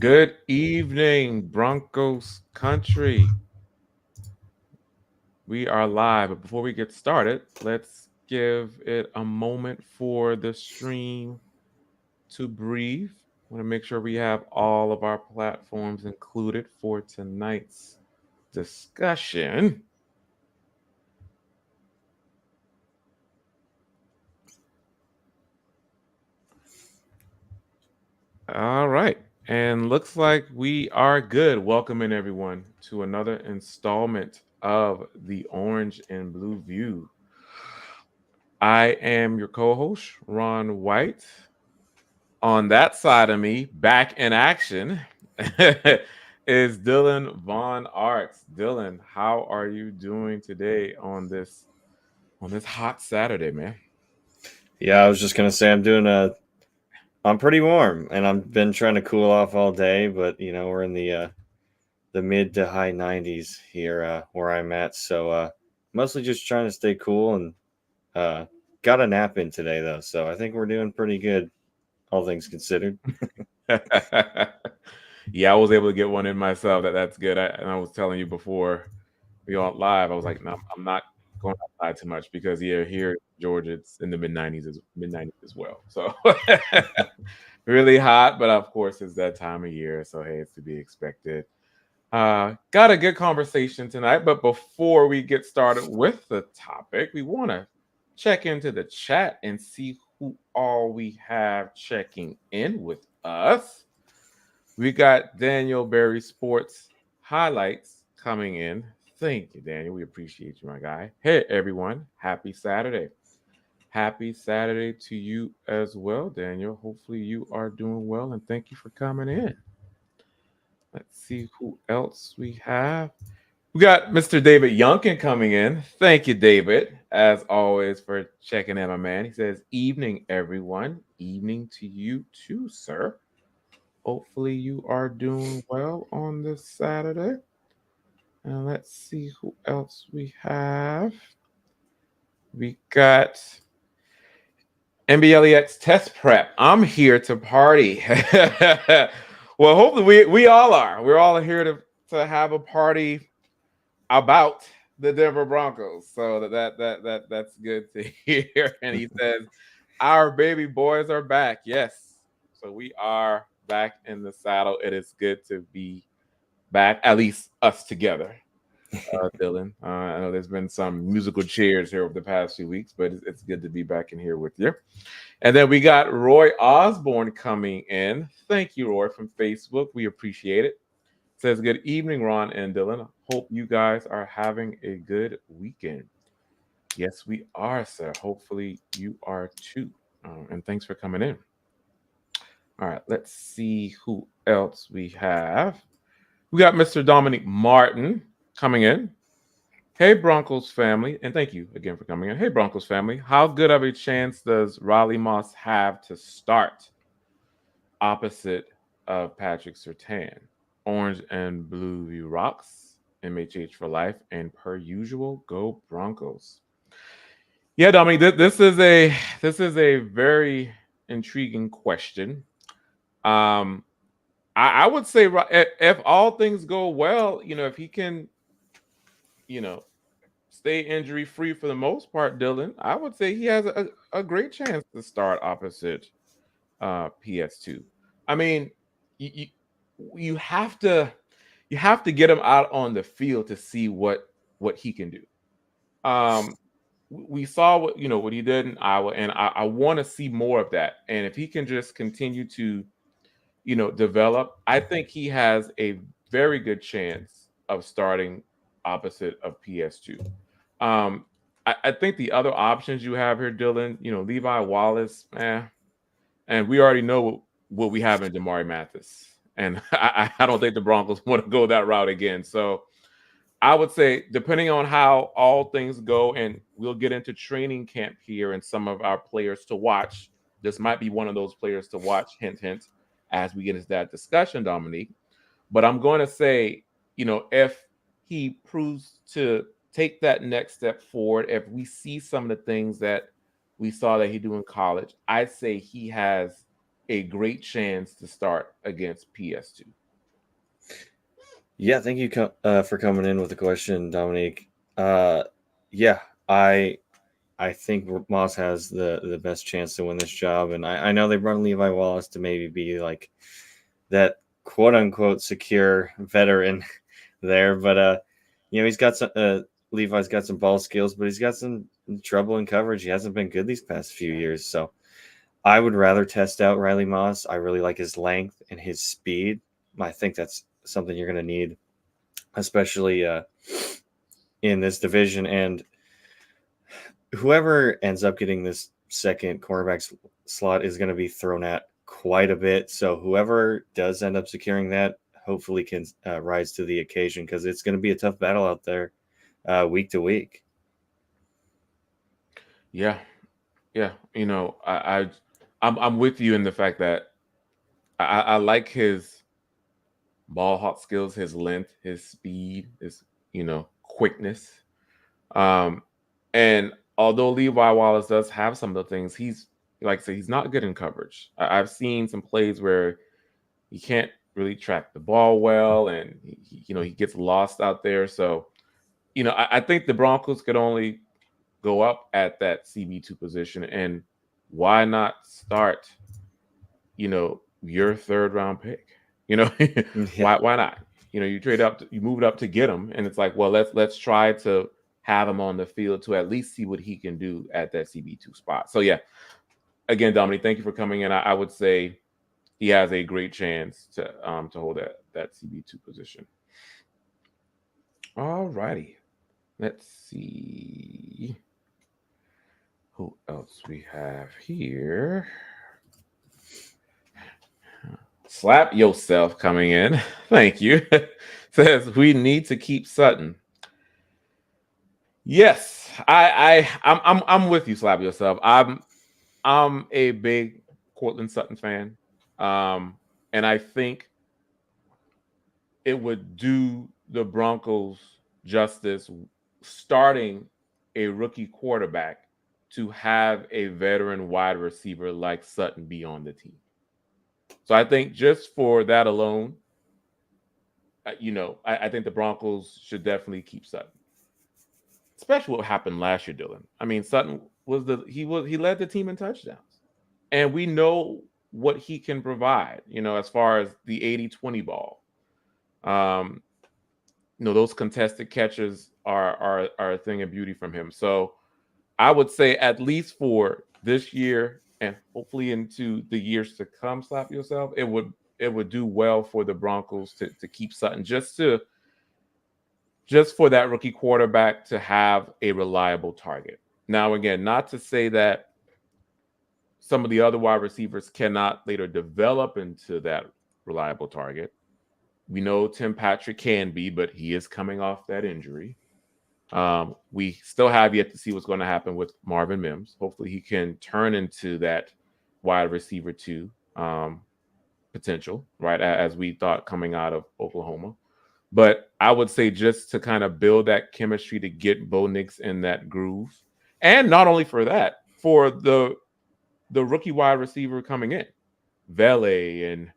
Good evening, Broncos country. We are live, but before we get started, let's give it a moment for the stream to breathe. Want to make sure we have all of our platforms included for tonight's discussion. All right. And looks like we are good. Welcoming everyone to another installment of the Orange and Blue View. I am your co host, Ron White. On that side of me, back in action, is Dylan Von Arts. Dylan, how are you doing today on this hot Saturday, man? Yeah, I was just gonna say I'm pretty warm and I've been trying to cool off all day, but we're in the mid to high 90s here where I'm at, so mostly just trying to stay cool and uh, got a nap in today though, so I think we're doing pretty good, all things considered. Yeah, I was able to get one in myself. That's good. And I was telling you before we went live, I was like, no, I'm not going outside too much because here in Georgia, it's in the mid 90s as well. So really hot, but of course it's that time of year, so hey, it's to be expected. Got a good conversation tonight, but before we get started with the topic, we want to check into the chat and see who all we have checking in with us. We got Daniel Berry Sports highlights coming in. Thank you, Daniel. We appreciate you, my guy. Hey, everyone. Happy Saturday. Happy Saturday to you as well, Daniel. Hopefully, you are doing well, and thank you for coming in. Let's see who else we have. We got Mr. David Youngkin coming in. Thank you, David, as always, for checking in, my man. He says, evening, everyone. Evening to you too, sir. Hopefully, you are doing well on this Saturday. And let's see who else we have. We got NBLEX test prep. I'm here to party. Well, hopefully we all are. We're all here to have a party about the Denver Broncos. So that's good to hear. And he says, our baby boys are back. Yes. So we are back in the saddle. It is good to be back, at least us together. Dylan. I know there's been some musical chairs here over the past few weeks, but it's good to be back in here with you. And then we got Roy Osborne coming in. Thank you, Roy, from Facebook. We appreciate it. Says, good evening, Ron and Dylan. Hope you guys are having a good weekend. Yes, we are, sir. Hopefully you are too. And thanks for coming in. All right, let's see who else we have. We got Mr. Dominic Martin coming in. Hey, Broncos family, and thank you again for coming in. Hey, Broncos family, how good of a chance does Riley Moss have to start opposite of Patrick Surtain? Orange and blue view rocks, MHH for life, and per usual, go Broncos. Yeah, Dominic, this is a very intriguing question. Um, I would say if all things go well, if he can, you know, stay injury free for the most part, Dylan, I would say he has a great chance to start opposite PS2. I mean, you, you you have to get him out on the field to see what he can do. Um, we saw what he did in Iowa, and I want to see more of that. And if he can just continue to develop, I think he has a very good chance of starting opposite of PS2. Um, I think the other options you have here, Dylan, Levi Wallace, and we already know what we have in Jamari Mathis. And I don't think the Broncos want to go that route again. So I would say, depending on how all things go, and we'll get into training camp here and some of our players to watch. This might be one of those players to watch, hint, hint, as we get into that discussion, Dominique. But I'm going to say, if he proves to take that next step forward, if we see some of the things that we saw that he do in college, I'd say he has a great chance to start against PS2? Yeah, thank you for coming in with the question, Dominique. Yeah, I think Moss has the best chance to win this job, and I know they run Levi Wallace to maybe be like that quote unquote secure veteran there, but he's got some Levi's got some ball skills, but he's got some trouble in coverage. He hasn't been good these past few years, so I would rather test out Riley Moss. I really like his length and his speed. I think that's something you're going to need, especially in this division. And whoever ends up getting this second cornerback slot is going to be thrown at quite a bit. So whoever does end up securing that, hopefully can rise to the occasion, because it's going to be a tough battle out there week to week. Yeah, yeah. I'm with you in the fact that I like his ball hawk skills, his length, his speed, his quickness. And although Levi Wallace does have some of the things, he's like I say, he's not good in coverage. I've seen some plays where he can't really track the ball well, and he gets lost out there. So I think the Broncos could only go up at that CB2 position, and why not start your third round pick? Yeah. Why not? You trade up, you move it up to get him, and it's like, well, let's try to have him on the field to at least see what he can do at that CB2 spot. So yeah, again, Dominic, thank you for coming in. I would say he has a great chance to hold that CB2 position. All righty, let's see who else we have here. Slap yourself coming in. Thank you. Says we need to keep Sutton. Yes, I'm with you, Slap yourself. I'm a big Cortland Sutton fan. And I think it would do the Broncos justice starting a rookie quarterback to have a veteran wide receiver like Sutton be on the team. So I think just for that alone, I think the Broncos should definitely keep Sutton. Especially what happened last year, Dylan. I mean, Sutton he led the team in touchdowns. And we know what he can provide, as far as the 80-20 ball. Those contested catches are a thing of beauty from him. So I would say at least for this year and hopefully into the years to come, slap yourself, it would do well for the Broncos to keep Sutton just for that rookie quarterback to have a reliable target. Now, again, not to say that some of the other wide receivers cannot later develop into that reliable target. We know Tim Patrick can be, but he is coming off that injury. We still have yet to see what's going to happen with Marvin Mims. Hopefully he can turn into that wide receiver 2 potential, right, as we thought coming out of Oklahoma. But I would say just to kind of build that chemistry to get Bo Nix in that groove. And not only for that, for the rookie wide receiver coming in, Vele and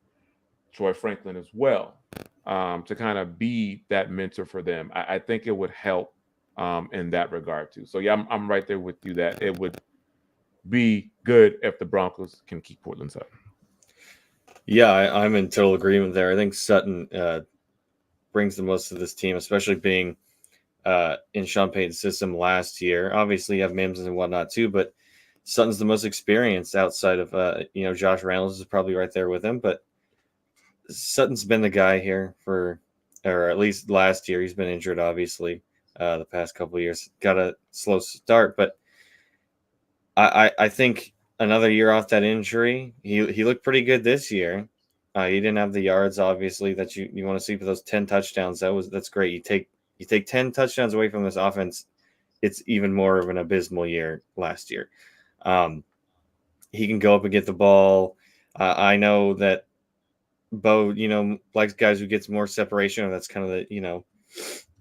Troy Franklin as well, to kind of be that mentor for them. I think it would help in that regard too. So yeah, I'm right there with you that it would be good if the Broncos can keep Cortland Sutton. Yeah, I'm in total agreement there. I think Sutton brings the most to this team, especially being in Sean Payton's system last year. Obviously, you have Mims and whatnot too, but Sutton's the most experienced outside of Josh Reynolds is probably right there with him, but Sutton's been the guy here or at least last year. He's been injured, obviously, the past couple of years. Got a slow start, but I think another year off that injury, he looked pretty good this year. He didn't have the yards, obviously, that you want to see for those 10 touchdowns. That's great. You take 10 touchdowns away from this offense, it's even more of an abysmal year last year. He can go up and get the ball. I know that Bo, likes guys who gets more separation, and that's kind of the,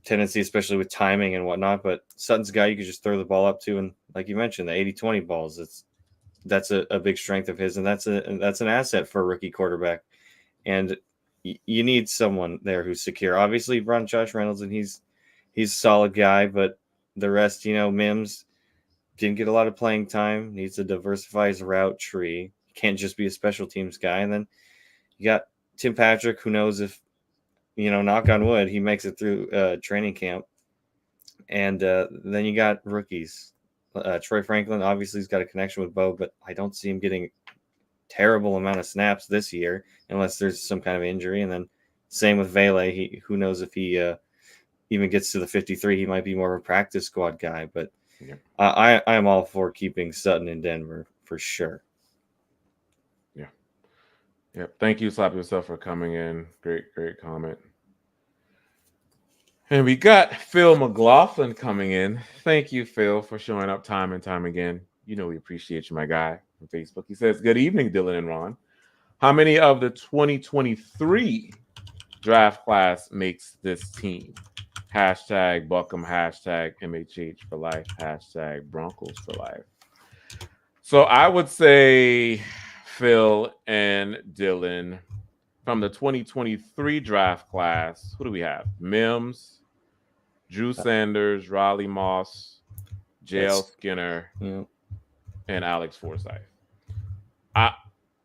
tendency, especially with timing and whatnot. But Sutton's a guy you could just throw the ball up to, and like you mentioned, the 80-20 balls, that's a big strength of his, and that's an asset for a rookie quarterback. And you need someone there who's secure. Obviously, you run Josh Reynolds, and he's a solid guy, but the rest, Mims didn't get a lot of playing time. Needs to diversify his route tree. Can't just be a special teams guy. And then you got Tim Patrick, who knows if, knock on wood, he makes it through training camp. And then you got rookies. Troy Franklin obviously has got a connection with Bo, but I don't see him getting terrible amount of snaps this year unless there's some kind of injury. And then same with Vele. Who knows if he even gets to the 53. He might be more of a practice squad guy. But yeah. I am all for keeping Sutton in Denver for sure. Yeah. Thank you, Slap Yourself, for coming in. Great comment. And we got Phil McLaughlin coming in. Thank you, Phil, for showing up time and time again. We appreciate you, my guy, on Facebook. He says, good evening, Dylan and Ron. How many of the 2023 draft class makes this team? Hashtag Buckham, hashtag MHH for life, hashtag Broncos for life. So I would say Phil and Dylan, from the 2023 draft class, who do we have? Mims, Drew Sanders, Riley Moss, JL Skinner, and Alex Forsyth.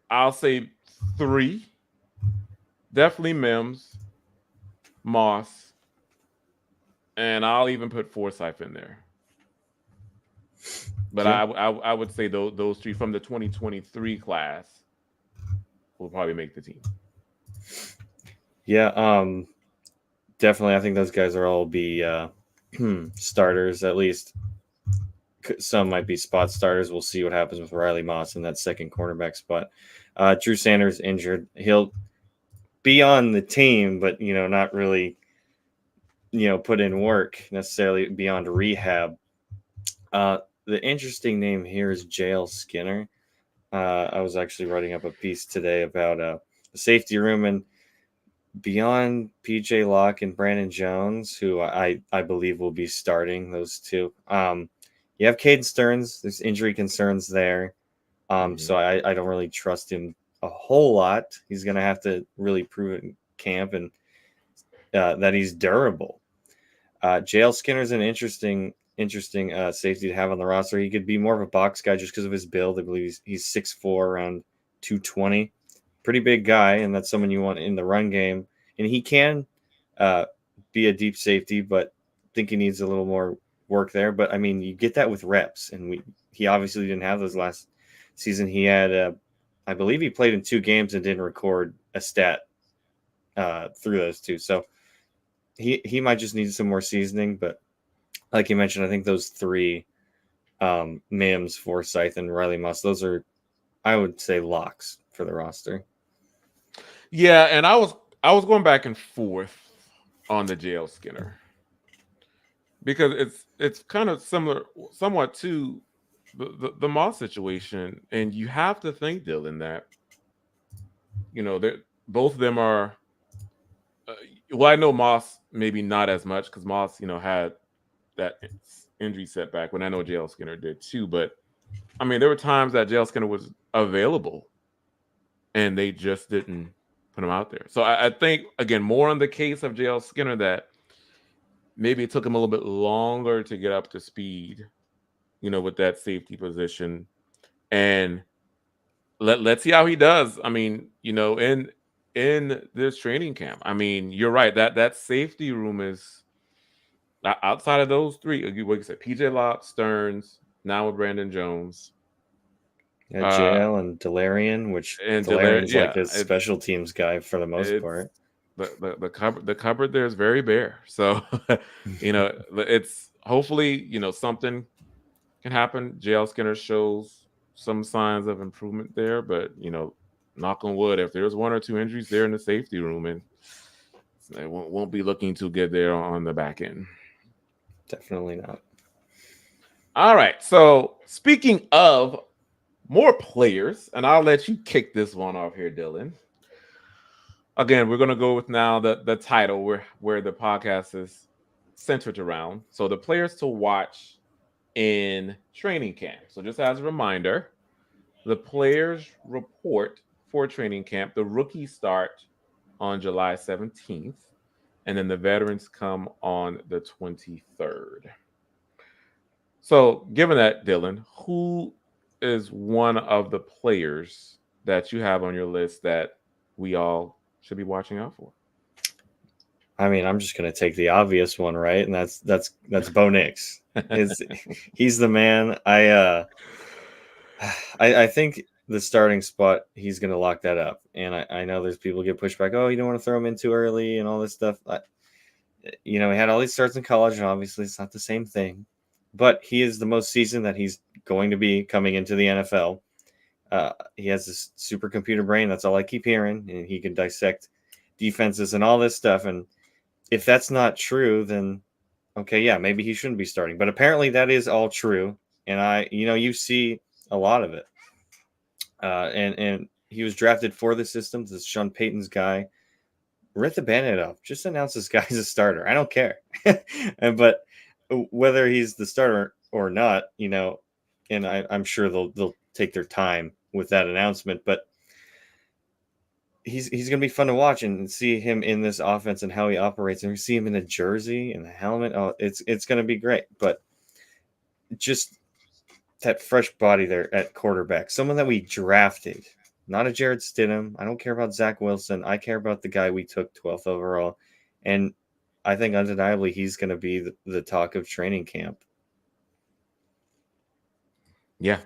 I'll say 3. Definitely Mims, Moss, and I'll even put Forsyth in there. But I would say those 3 from the 2023 class will probably make the team. Yeah, definitely. I think those guys are all be starters. At least some might be spot starters. We'll see what happens with Riley Moss in that second cornerback spot. Drew Sanders injured. He'll be on the team, but not really, put in work necessarily beyond rehab. The interesting name here is JL Skinner. I was actually writing up a piece today about the safety room, and beyond PJ Locke and Brandon Jones, who I believe will be starting, those two. You have Caden Stearns. There's injury concerns there. So I don't really trust him a whole lot. He's going to have to really prove it in camp and that he's durable. JL Skinner's an interesting safety to have on the roster. He could be more of a box guy just because of his build. I believe he's 6'4", around 220. Pretty big guy, and that's someone you want in the run game. And he can be a deep safety, but I think he needs a little more work there. But, I mean, you get that with reps, and he obviously didn't have those last season. He had, I believe he played in 2 games and didn't record a stat through those 2. So he might just need some more seasoning, but like you mentioned, I think those 3, Mims, Forsyth, and Riley Moss, those are, I would say, locks for the roster. Yeah, and I was going back and forth on the JL Skinner because it's kind of similar, somewhat to the Moss situation, and you have to think, Dylan, that both of them are. Well, I know Moss maybe not as much because Moss, had that injury setback when I know JL Skinner did too. But I mean, there were times that JL Skinner was available and they just didn't put him out there. So I think, again, more on the case of JL Skinner that maybe it took him a little bit longer to get up to speed, with that safety position. And let's see how he does. I mean, in this training camp, I mean, you're right. That safety room is outside of those 3. What you said, PJ Locke, Stearns, now with Brandon Jones. Yeah, JL and Delarian, which Delarian's like a special teams guy for the most part. The cupboard there is very bare. So, it's hopefully, something can happen. JL Skinner shows some signs of improvement there, but, knock on wood, if there's 1 or 2 injuries there in the safety room, and it won't be looking too good there on the back end. Definitely not. All right. So speaking of more players, and I'll let you kick this one off here, Dylan. Again, we're going to go with now the title where the podcast is centered around. So the players to watch in training camp. So just as a reminder, The players report for training camp. The rookies start on July 17th, and then the veterans come on the 23rd. So, given that, Dylan, who is one of the players that you have on your list that we all should be watching out for? I mean, I'm just gonna take the obvious one, right? And that's Bo Nix. He's the man. I think the starting spot, he's gonna lock that up. And I know there's people get pushed back. Oh, you don't want to throw him in too early and all this stuff. He had all these starts in college, and obviously it's not the same thing. But he is the most seasoned that he's going to be coming into the NFL. He has this supercomputer brain. That's all I keep hearing, and he can dissect defenses and all this stuff. And if that's not true, then okay, yeah, maybe he shouldn't be starting. But apparently that is all true, and you see a lot of it. And he was drafted for the system. This is Sean Payton's guy. Rip the Band-Aid off. Just announce this guy's a starter. I don't care. But whether he's the starter or not, and I'm sure they'll take their time with that announcement. But he's going to be fun to watch and see him in this offense and how he operates. And we see him in the jersey and the helmet. Oh, it's going to be great. But just that fresh body there at quarterback, someone that we drafted, not a Jared Stidham. I don't care about Zach Wilson. I care about the guy we took 12th overall. And I think undeniably he's going to be the talk of training camp. Yeah.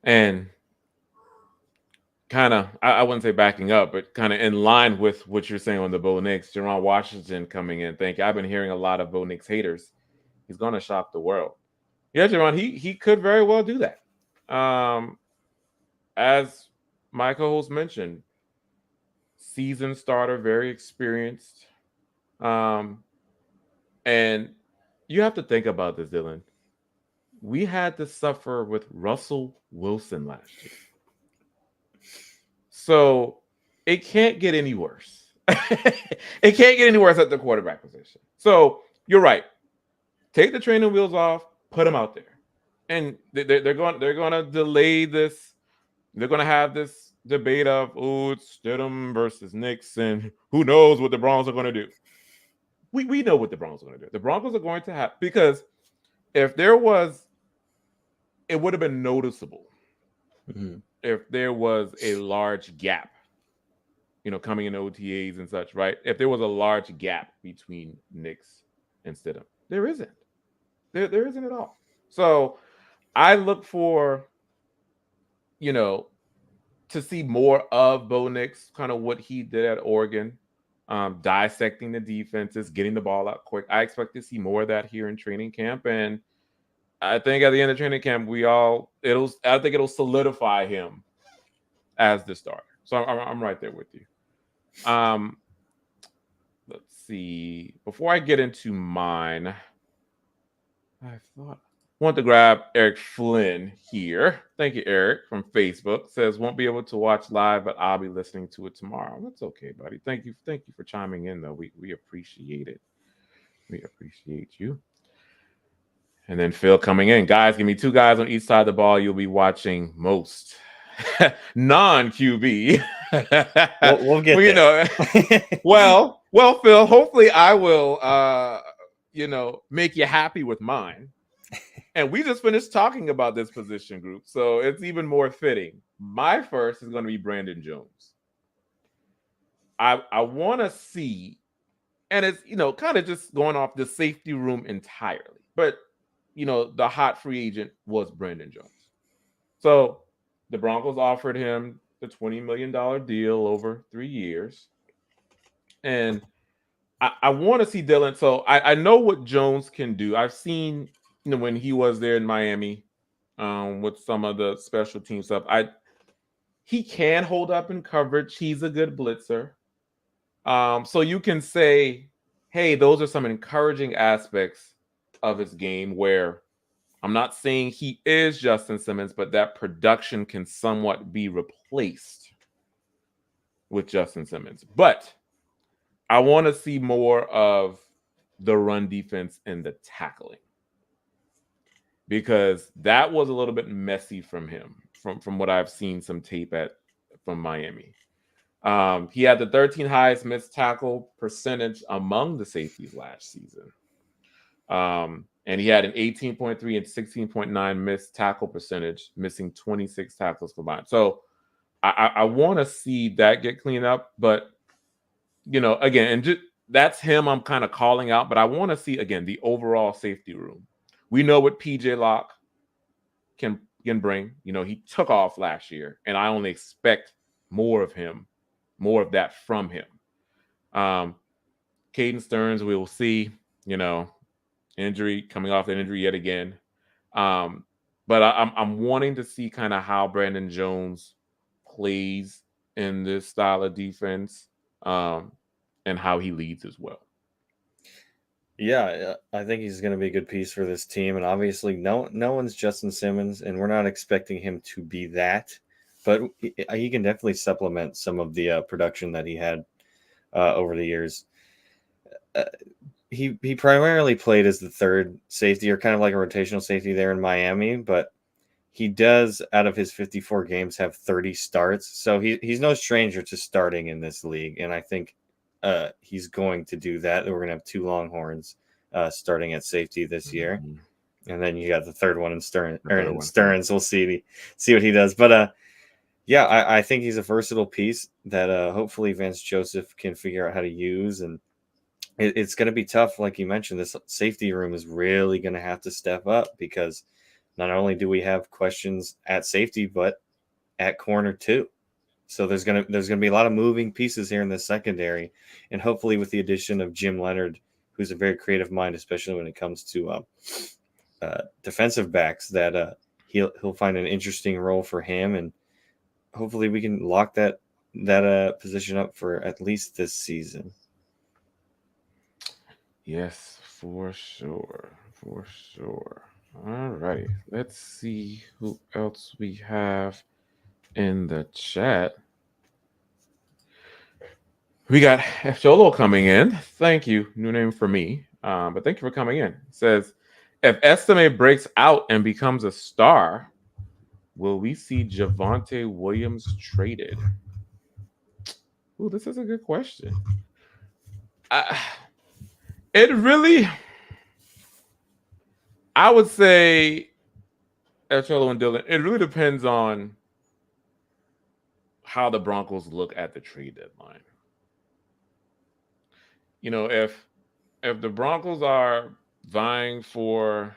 And kind of, I wouldn't say backing up, but kind of in line with what you're saying on the Bo Nix, Jerron Washington coming in. Thank you. I've been hearing a lot of Bo Nix haters. He's going to shock the world. Yeah, Jerron, he could very well do that. As my co-host mentioned, seasoned starter, very experienced. And you have to think about this, Dylan. We had to suffer with Russell Wilson last year. So it can't get any worse. It can't get any worse at the quarterback position. So you're right. Take the training wheels off, put him out there. And they're going to delay this. They're going to have this debate of, it's Stidham versus Nix, and who knows what the Broncos are going to do. We know what the Broncos are going to do. The Broncos are going to have, because if there was, it would have been noticeable if there was a large gap, coming in OTAs and such, right? If there was a large gap between Nix and Stidham. There isn't. There isn't at all. So I look for, to see more of Bo Nix, kind of what he did at Oregon, dissecting the defenses, getting the ball out quick. I expect to see more of that here in training camp. And I think at the end of training camp, I think it'll solidify him as the starter. So I'm right there with you. Let's see. Before I get into mine, I want to grab Eric Flynn here. Thank you, Eric, from Facebook. Says won't be able to watch live, but I'll be listening to it tomorrow. That's okay, buddy. Thank you for chiming in, though. We appreciate it. We appreciate you. And then Phil coming in. Guys, give me two guys on each side of the ball you'll be watching most. Non-QB. We'll get there. Well, Phil, hopefully I will make you happy with mine. And we just finished talking about this position group, so it's even more fitting. My first is going to be Brandon Jones. I want to see, and it's, kind of just going off the safety room entirely. But, the hot free agent was Brandon Jones. So the Broncos offered him the $20 million deal over 3 years. And I want to see Dylan. So I know what Jones can do. I've seen, when he was there in Miami with some of the special team stuff. He can hold up in coverage. He's a good blitzer. So you can say, hey, those are some encouraging aspects of his game where I'm not saying he is Justin Simmons, but that production can somewhat be replaced with Justin Simmons. But I want to see more of the run defense and the tackling. because that was a little bit messy from him, from what I've seen some tape at from Miami. He had the 13th highest missed tackle percentage among the safeties last season. And he had an 18.3 and 16.9 missed tackle percentage, missing 26 tackles combined. So I want to see that get cleaned up. But, again, and just, that's him I'm kind of calling out. But I want to see, again, the overall safety room. We know what PJ Locke can bring. He took off last year, and I only expect more of him, more of that from him. Caden Stearns, we will see, injury, coming off an injury yet again. But I'm wanting to see kind of how Brandon Jones plays in this style of defense, and how he leads as well. Yeah, I think he's going to be a good piece for this team, and obviously, no one's Justin Simmons, and we're not expecting him to be that, but he can definitely supplement some of the production that he had over the years. He primarily played as the third safety, or kind of like a rotational safety there in Miami, but he does, out of his 54 games, have 30 starts. So he's no stranger to starting in this league, and I think he's going to do that. We're going to have two Longhorns starting at safety this year, and then you got the third one in Stearns. We'll see what he does, but yeah, I think he's a versatile piece that hopefully Vance Joseph can figure out how to use, and it's going to be tough. Like you mentioned, this safety room is really going to have to step up, because not only do we have questions at safety, but at corner too. So there's going to be a lot of moving pieces here in the secondary, and hopefully with the addition of Jim Leonard, who's a very creative mind, especially when it comes to defensive backs, that he'll find an interesting role for him, and hopefully we can lock that position up for at least this season. Yes, for sure. For sure. All right. Let's see who else we have in the chat. We got Cholo coming in. Thank you. New name for me. But thank you for coming in. It says, if Estime breaks out and becomes a star, will we see Javonte Williams traded? Ooh, this is a good question. I would say, Cholo and Dylan, it really depends on how the Broncos look at the trade deadline. If the Broncos are vying for,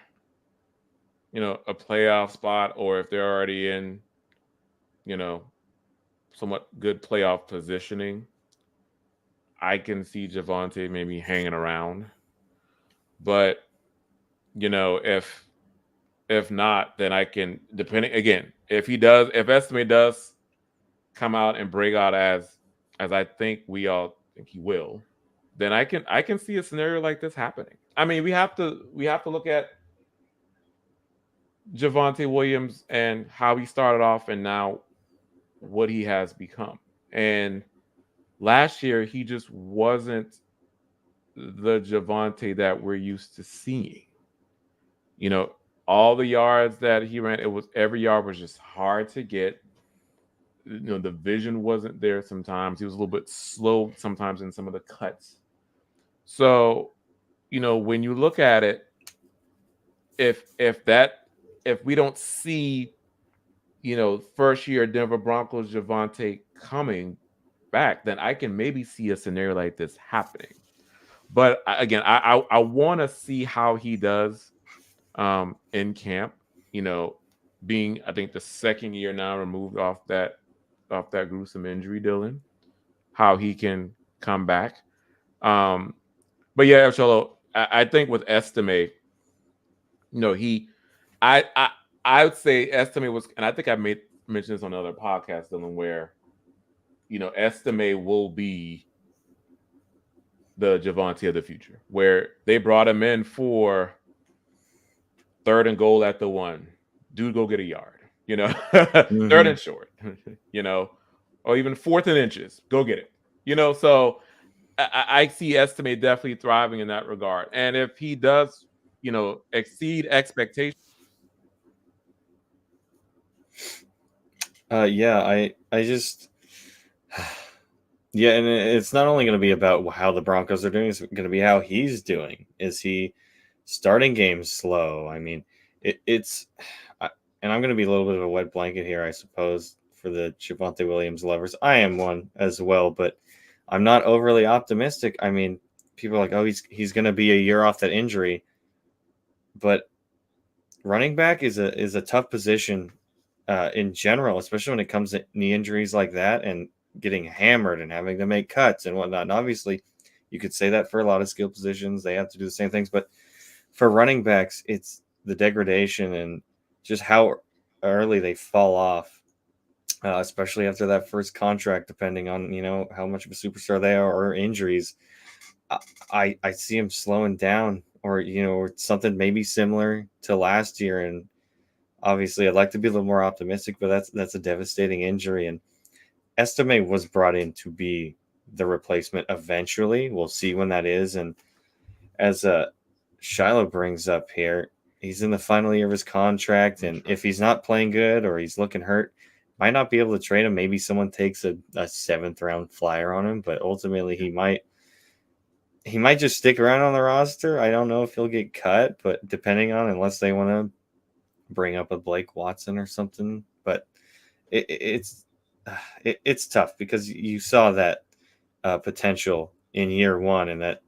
a playoff spot, or if they're already in, somewhat good playoff positioning, I can see Javonte maybe hanging around. But, if not, then I can, depending, again, if Estime does come out and break out as I think we all think he will, then I can see a scenario like this happening. I mean, we have to look at Javonte Williams and how he started off, and now what he has become. And last year, he just wasn't the Javonte that we're used to seeing. All the yards that he ran, every yard was just hard to get. The vision wasn't there sometimes. He was a little bit slow sometimes in some of the cuts. So, when you look at it, if we don't see, first year Denver Broncos Javonte coming back, then I can maybe see a scenario like this happening. But again, I want to see how he does in camp. Being, I think, the second year now removed off that gruesome injury, Dylan, how he can come back. But yeah, Cholo, I think with Estime, I would say Estime was, and I think I mentioned this on another podcast, Dylan, where Estime will be the Javonte of the future, where they brought him in for 3rd and goal at the 1. Dude, go get a yard. Mm-hmm. 3rd and short. Or even 4th and inches. Go get it. So I see Estime definitely thriving in that regard. And if he does, exceed expectations, Yeah, I just, yeah, and it's not only going to be about how the Broncos are doing; it's going to be how he's doing. Is he starting games slow? I mean, it's, and I'm going to be a little bit of a wet blanket here, I suppose, for the Javonte Williams lovers. I am one as well, but I'm not overly optimistic. I mean, people are like, oh, he's going to be a year off that injury, but running back is a tough position in general, especially when it comes to knee injuries like that and getting hammered and having to make cuts and whatnot. And obviously, you could say that for a lot of skill positions, they have to do the same things. But for running backs, it's the degradation and just how early they fall off, especially after that first contract, depending on how much of a superstar they are or injuries. I see him slowing down, or or something maybe similar to last year. And obviously, I'd like to be a little more optimistic, but that's a devastating injury. And Estime was brought in to be the replacement eventually. We'll see when that is. And as Shiloh brings up here, he's in the final year of his contract, and if he's not playing good or he's looking hurt, might not be able to trade him. Maybe someone takes a 7th-round flyer on him, but ultimately he might just stick around on the roster. I don't know if he'll get cut, but depending on, unless they want to bring up a Blake Watson or something. But it's tough because you saw that potential in year one and that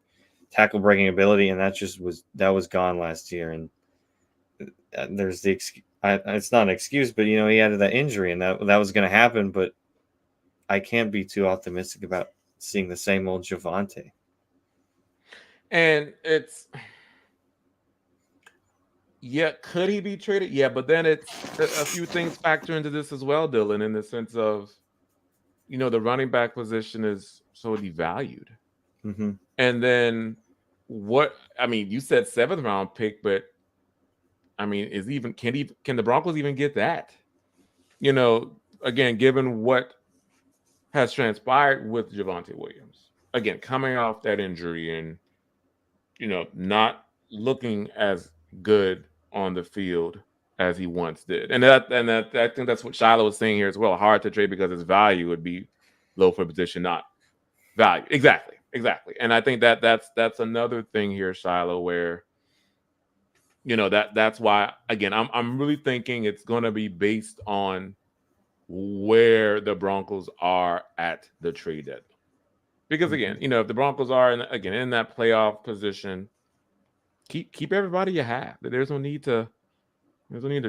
tackle breaking ability, and that was gone last year. And there's the it's not an excuse, but he had that injury, and that was going to happen. But I can't be too optimistic about seeing the same old Javonte. And could he be traded? Yeah, but then it's a few things factor into this as well, Dylan, in the sense of, the running back position is so devalued. Mm-hmm. And then you said 7th-round pick, but I mean, can the Broncos even get that? Again, given what has transpired with Javonte Williams, again, coming off that injury and, not looking as good on the field as he once did. And I think that's what Shiloh was saying here as well. Hard to trade because his value would be low for a position, not value. Exactly. And I think that's another thing here, Shiloh, where that's why, again, I'm really thinking it's going to be based on where the Broncos are at the trade deadline. Because again, if the Broncos are in that playoff position, keep everybody you have. There's no need to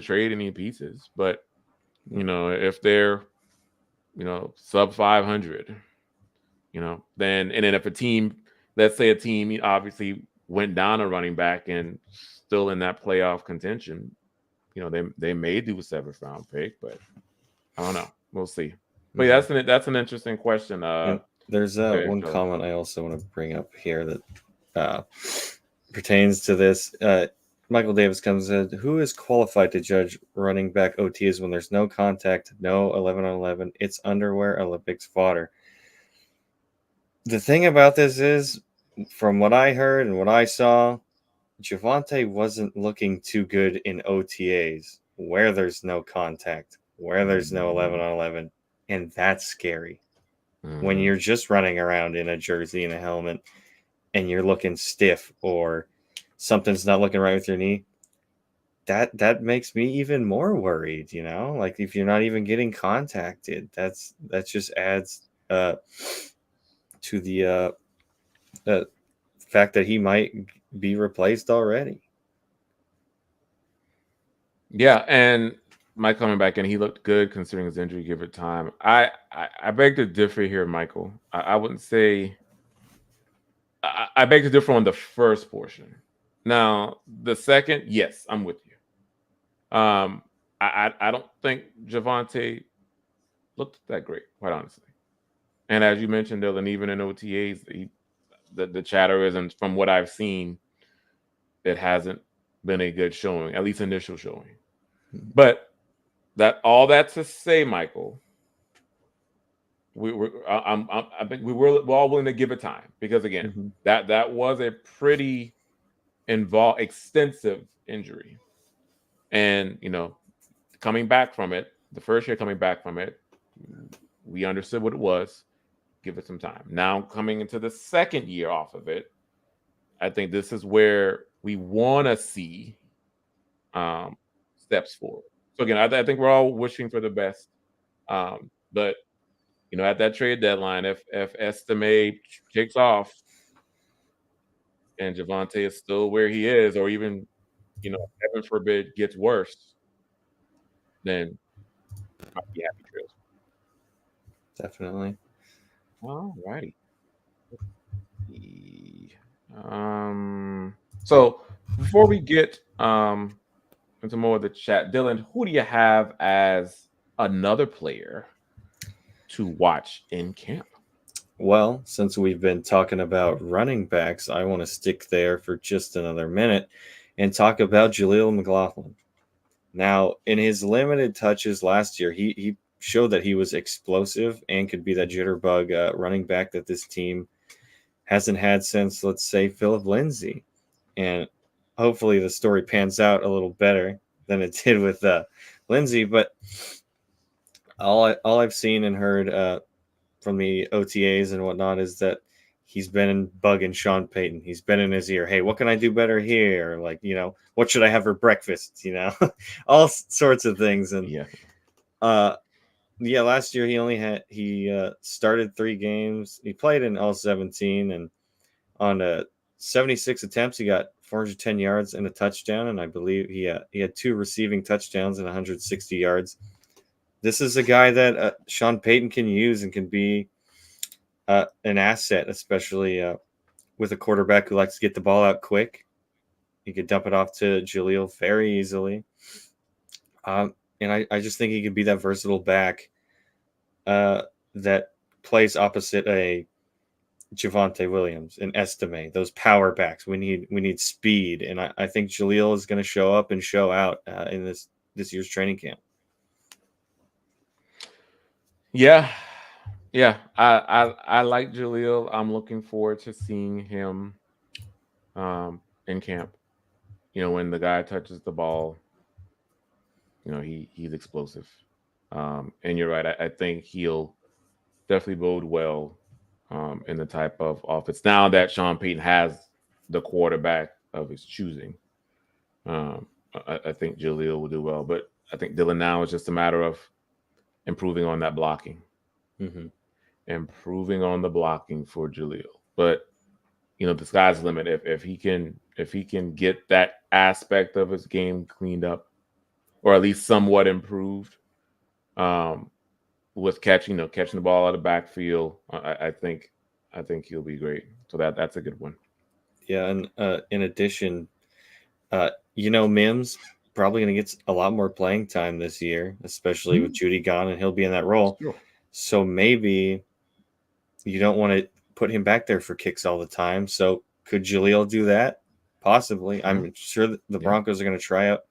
trade any pieces. But if they're sub 500, then if a team, let's say a team obviously went down a running back and still in that playoff contention, they may do a 7th-round pick, but I don't know. We'll see. But yeah, that's an interesting question. There's one comment I also want to bring up here that pertains to this. Michael Davis comes in. Who is qualified to judge running back OTs when there's no contact, no 11-on-11? It's underwear, Olympics fodder. The thing about this is, from what I heard and what I saw, Javonte wasn't looking too good in OTAs where there's no contact, where there's no 11-on-11, and that's scary. When you're just running around in a jersey and a helmet and you're looking stiff or something's not looking right with your knee, that makes me even more worried, like if you're not even getting contacted, that just adds to the fact that he might be replaced already. Yeah, and Mike coming back in, he looked good considering his injury. Give it time. I beg to differ here, Michael. I wouldn't say. I beg to differ on the first portion. Now, the second, yes, I'm with you. I don't think Javonte looked that great, quite honestly. And as you mentioned, Dylan, even in OTAs, the chatter is, and from what I've seen, it hasn't been a good showing, at least initial showing. But all that to say, Michael, I think we're all willing to give it time, because again, that was a pretty extensive injury, and coming back from it, The first year coming back from it, we understood what it was. Give it some time. Now coming into the second year off of it, I think this is where we want to see um, steps forward. So again, I think we're all wishing for the best. But at that trade deadline, if Estime kicks off and Javonte is still where he is, or even heaven forbid gets worse, then might be happy trails. Definitely. All righty. So before we get into more of the chat, Dylan, who do you have as another player to watch in camp? Well, since we've been talking about running backs, I want to stick there for just another minute and talk about Jalil McLaughlin. Now, in his limited touches last year, he showed that he was explosive and could be that jitterbug running back that this team hasn't had since, let's say, Philip Lindsay. And hopefully the story pans out a little better than it did with Lindsay. But all I've seen and heard from the OTAs and whatnot is that he's been bugging Sean Payton. He's been in his ear. Hey, what can I do better here? Like, what should I have for breakfast? All sorts of things. And last year he started 3 games. He played in all 17, and on 76 attempts, he got 410 yards and a touchdown. And I believe he had 2 receiving touchdowns and 160 yards. This is a guy that Sean Payton can use and can be an asset, especially with a quarterback who likes to get the ball out quick. He could dump it off to Jalil very easily. And I just think he could be that versatile back that plays opposite a Javonte Williams and Estime, those power backs. We need speed, and I think Jalil is going to show up and show out in this year's training camp. Yeah. I like Jalil. I'm looking forward to seeing him in camp. When the guy touches the ball, he's explosive. And you're right. I think he'll definitely bode well in the type of offense. Now that Sean Payton has the quarterback of his choosing, I think Jalil will do well. But I think Dylan now is just a matter of improving on that blocking. Mm-hmm. Improving on the blocking for Jalil. But the sky's the limit. If he can get that aspect of his game cleaned up, or at least somewhat improved, with catching the ball out of the backfield, I think he'll be great. So that's a good one. Yeah, and in addition, Mims probably going to get a lot more playing time this year, especially with Judy gone, and he'll be in that role. Sure. So maybe you don't want to put him back there for kicks all the time. So could Jalil do that? Possibly. I'm sure that the Broncos are going to try out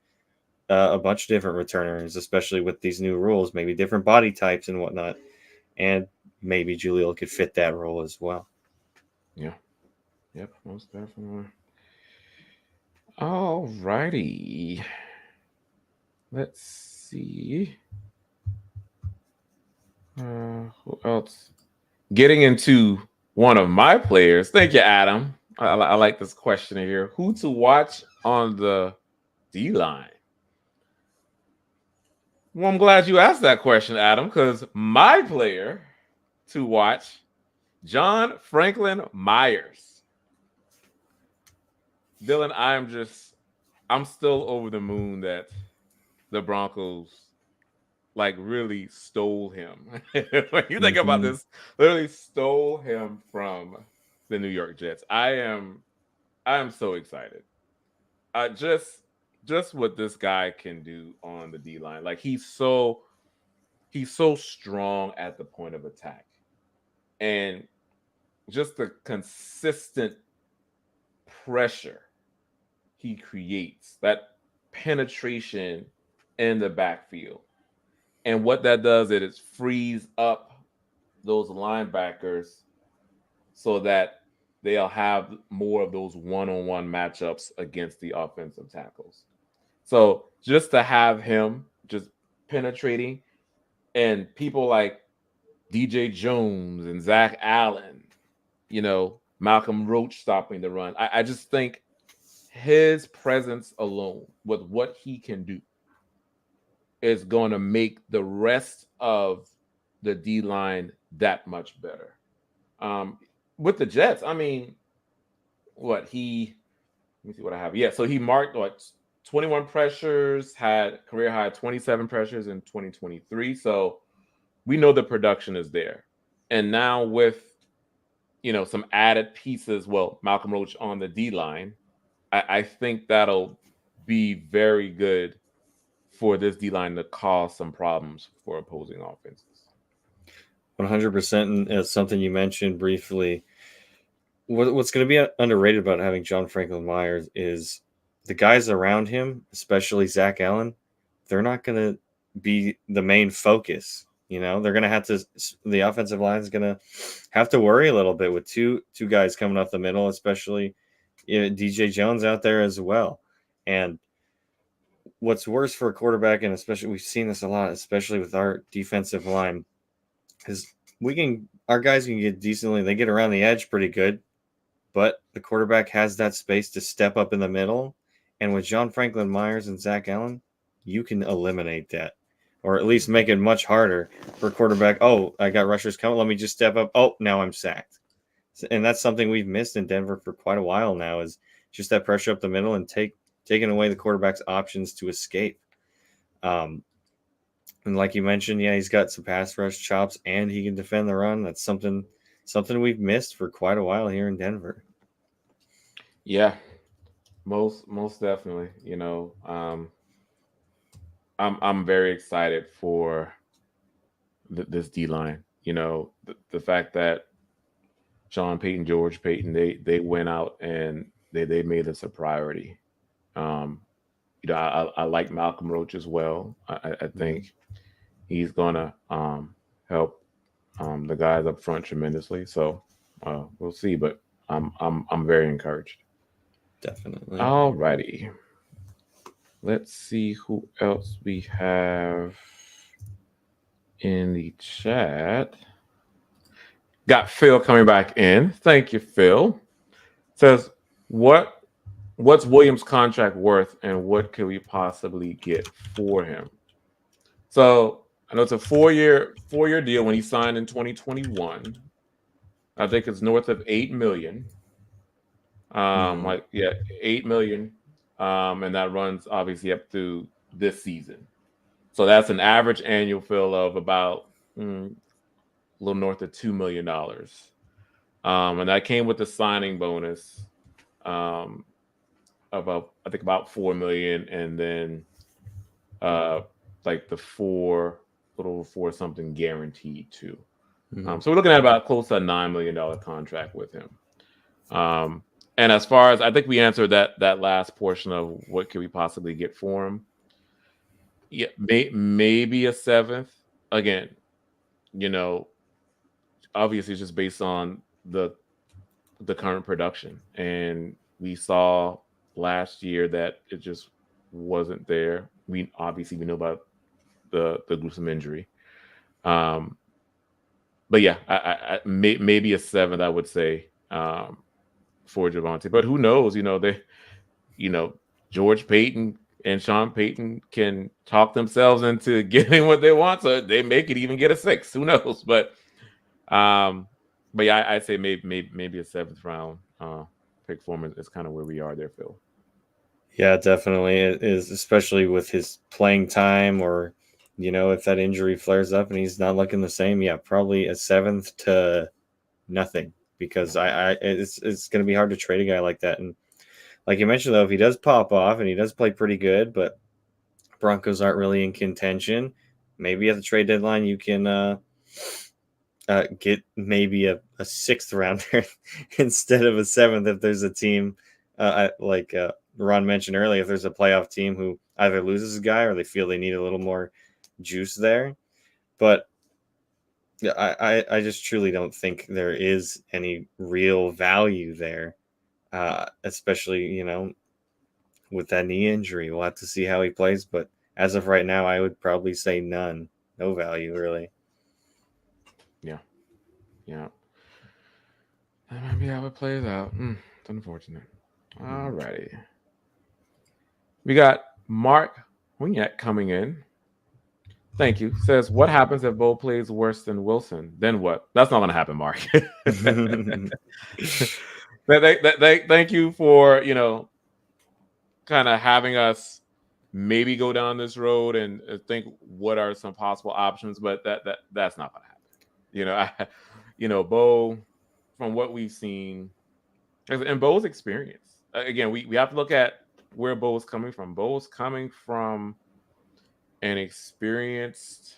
a bunch of different returners, especially with these new rules, maybe different body types and whatnot. And maybe Jalil could fit that role as well. Yeah. Yep, most definitely. All righty. Let's see. Who else? Getting into one of my players. Thank you, Adam. I like this question here. Who to watch on the D-line? Well, I'm glad you asked that question, Adam, because my player to watch, John Franklin Myers. Dylan, I'm still over the moon that the Broncos really stole him. When you think about this, literally stole him from the New York Jets. I am so excited. Just what this guy can do on the D line. He's so strong at the point of attack, and just the consistent pressure he creates, that penetration in the backfield. And what that does is it frees up those linebackers so that they'll have more of those one-on-one matchups against the offensive tackles. So just to have him just penetrating, and people like DJ Jones and Zach Allen, Malcolm Roach stopping the run. I just think his presence alone with what he can do is going to make the rest of the D line that much better. Um, with the Jets, I mean, what he let me see what I have. Yeah, so he marked what 21 pressures, had career high 27 pressures in 2023. So we know the production is there. And now with some added pieces, well, Malcolm Roach on the D line, I think that'll be very good for this D line to cause some problems for opposing offenses. 100%. And it's something you mentioned briefly. What's going to be underrated about having John Franklin Myers is the guys around him, especially Zach Allen. They're not going to be the main focus. They're going to have to. The offensive line is going to have to worry a little bit with two guys coming off the middle, especially DJ Jones out there as well. And what's worse for a quarterback, and especially we've seen this a lot, especially with our defensive line, is our guys can get decently. They get around the edge pretty good, but the quarterback has that space to step up in the middle. And with John Franklin Myers and Zach Allen, you can eliminate that, or at least make it much harder for a quarterback. Oh, I got rushers coming. Let me just step up. Oh, now I'm sacked. And that's something we've missed in Denver for quite a while now, is just that pressure up the middle and taking away the quarterback's options to escape. And like you mentioned, yeah, he's got some pass rush chops and he can defend the run. That's something we've missed for quite a while here in Denver. Yeah, most definitely. I'm very excited for this D line. The fact that Sean Payton, George Payton, they went out and they made this a priority. I like Malcolm Roach as well. I think he's gonna help the guys up front tremendously. So we'll see, but I'm very encouraged. Definitely. Alrighty, let's see who else we have in the chat. Got Phil coming back in. Thank you, Phil. Says what's Williams' contract worth, and what could we possibly get for him? So I know it's a four-year deal when he signed in 2021. I think it's north of 8 million. Like 8 million. And that runs obviously up to this season. So that's an average annual fill of about a little north of $2 million. And that came with the signing bonus about I think about 4 million, and then like the little over 4 something guaranteed too. So we're looking at about close to a $9 million contract with him. And as far as I think we answered that last portion of what could we possibly get for him. Yeah, maybe a seventh. Again, obviously it's just based on the current production, and we saw last year that it just wasn't there. We know about the gruesome injury. But yeah, I maybe a seventh, I would say, for Javonte. But who knows? George Payton and Sean Payton can talk themselves into getting what they want, so they may could even get a sixth. Who knows? But yeah, I'd say maybe a seventh round pick for him is kind of where we are there, Phil. Yeah, definitely. It is, especially with his playing time, or if that injury flares up and he's not looking the same. Yeah, probably a seventh to nothing, because it's going to be hard to trade a guy like that. And like you mentioned, though, if he does pop off and he does play pretty good, but Broncos aren't really in contention, maybe at the trade deadline you can get maybe a sixth rounder instead of a seventh if there's a team like Ron mentioned earlier, if there's a playoff team who either loses a guy or they feel they need a little more juice there. But I just truly don't think there is any real value there, especially, with that knee injury. We'll have to see how he plays. But as of right now, I would probably say none. no value really. Yeah. That might be how it plays out. It's unfortunate. All righty. We got Mark Wingett coming in. Thank you. Says, what happens if Bo plays worse than Wilson? Then what? That's not going to happen, Mark. Thank you for, kind of having us maybe go down this road and think what are some possible options, but that's not going to happen. Bo, from what we've seen, and Bo's experience. Again, we have to look at where Bo's coming from. Bo's coming from an experienced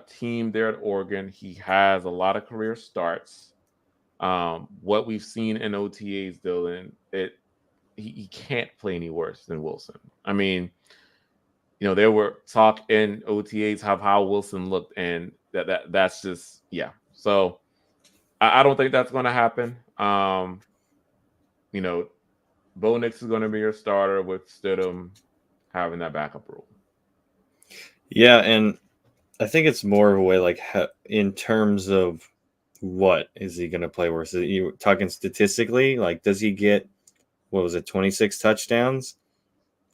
team there at Oregon. He has a lot of career starts. What we've seen in OTAs, Dylan, he can't play any worse than Wilson. I mean, there were talk in OTAs how Wilson looked, and that's just So I don't think that's going to happen. Bo Nix is going to be your starter with Stidham having that backup role. Yeah, and I think it's more of a way like in terms of what is he going to play worse? Are you talking statistically? Like, does he get 26 touchdowns?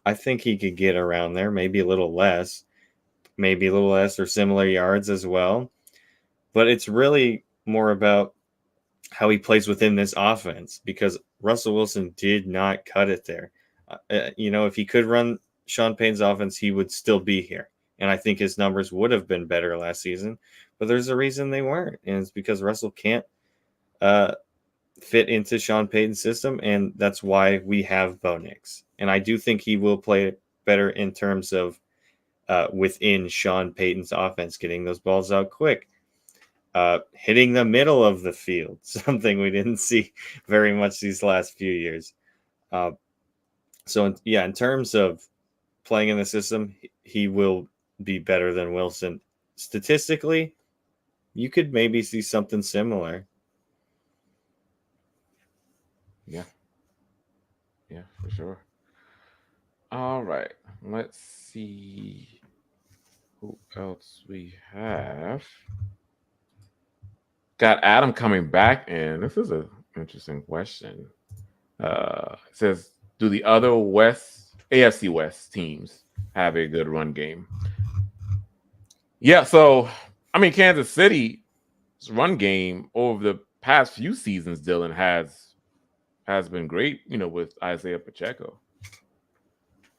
I think he could get around there, maybe a little less or similar yards as well. But it's really more about how he plays within this offense, because Russell Wilson did not cut it there. If he could run Sean Payton's offense, he would still be here. And I think his numbers would have been better last season, but there's a reason they weren't. And it's because Russell can't fit into Sean Payton's system. And that's why we have Bo Nix. And I do think he will play better in terms of within Sean Payton's offense, getting those balls out quick. Hitting the middle of the field, something we didn't see very much these last few years. In terms of playing in the system, he will be better than Wilson. Statistically, you could maybe see something similar. Yeah, for sure. All right, let's see who else we have. Got Adam coming back in. This is an interesting question. It says, do the other AFC West teams have a good run game? Yeah, so, Kansas City's run game over the past few seasons, Dylan, has been great, with Isaiah Pacheco.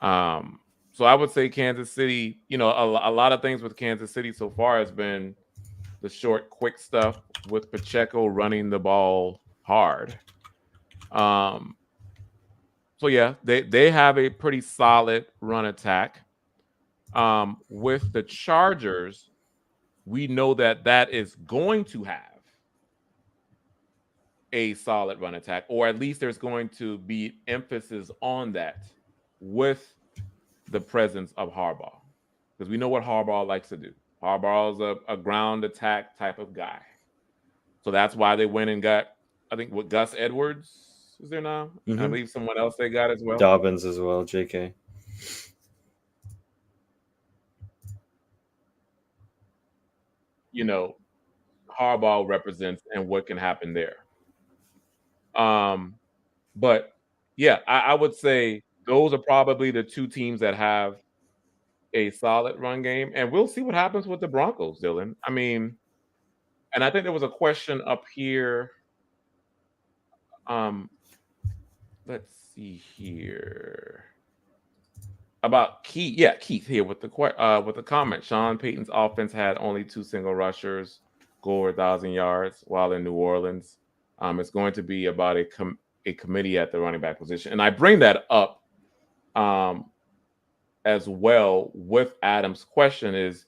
So I would say Kansas City, a lot of things with Kansas City so far has been the short, quick stuff with Pacheco running the ball hard. They have a pretty solid run attack. With the Chargers, we know that is going to have a solid run attack, or at least there's going to be emphasis on that with the presence of Harbaugh, because we know what Harbaugh likes to do. Harbaugh is a ground attack type of guy. So that's why they went and got, I think, what, Gus Edwards is there now? Mm-hmm. I believe someone else they got as well. Dobbins as well, JK. Harbaugh represents and what can happen there. But yeah, I would say those are probably the two teams that have a solid run game, and we'll see what happens with the Broncos, Dylan. And I think there was a question up here. Let's see here about Keith. Yeah, Keith here with the comment. Sean Payton's offense had only 2 single rushers go over 1,000 yards, while in New Orleans, it's going to be about a committee at the running back position. And I bring that up as well with Adam's question is